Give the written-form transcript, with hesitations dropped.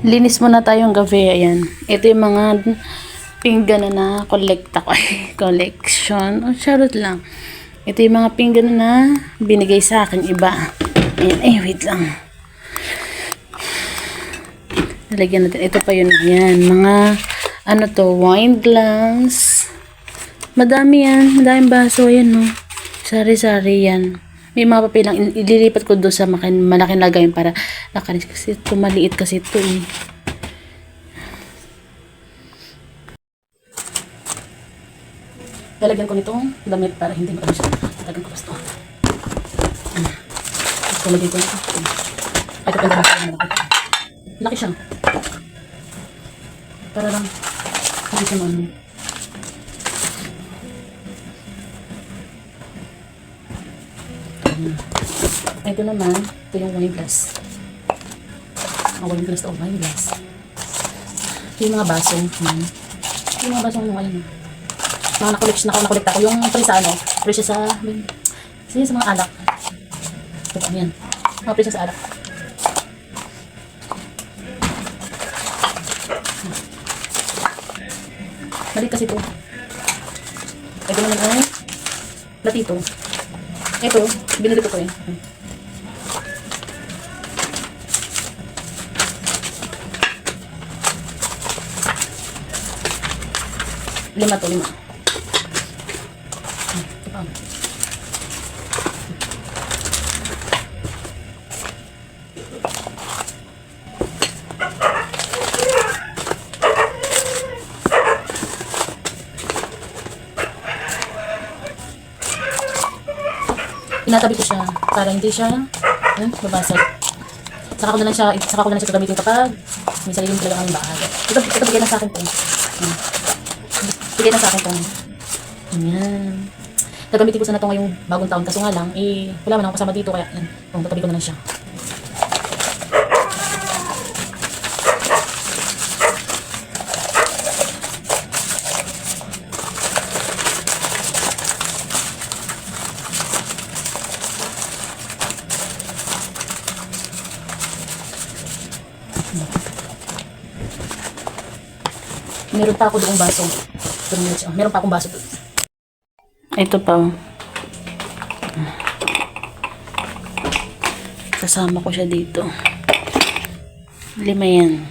Linis muna tayong gabi. Ayan. Ito yung mga pinggan na kolekta ko. Collection. Oh, charot lang. Ito yung mga pinggan na binigay sa akin iba. Ayan. Ay, wait lang. Nalagyan natin. Ito pa yun. Ayan. Mga, ano to, wine glass. Madami yan. Madaming baso. Ayan, no. Sari-sari yan. May mga papilang ililipat ko doon sa malaking lagayan para nakanis kasi ito maliit kasi ito eh. Lalagyan ko nitong damit para hindi matamis siya. Lalagyan ko basta. Ito lagyan ko nito. Ay, ito pala malaki. Laki siya. Para lang hindi siya maano. Ito naman, ito yung wine glass. Ang wine glass to, wine glass. Ito yung mga baso. Ito yung mga baso ng wine. Nakolekta ko. Yung presa ano, presa sa mga alak. Ito pa, yan. Mga presa sa alak. Malit kasi ito. Ito naman ay platito. Ito, binili ko to eh. Lima. Ito pa. Tinatabi ko siya para hindi siya babasag. Saka ko na lang siya gagamitin kapag may sarili talaga ang bahay. Ito bigay na sa akin po. Bigay na sa akin po. Ayan. Gagamitin ko sana ito ngayong bagong taon. Kaso nga lang, wala man akong kasama dito. Kaya, yan. Tatabi ko na lang siya. Meron pa ako doong baso. Meron pa akong baso doon. Ito pa. Kasama ko siya dito. 5 yan.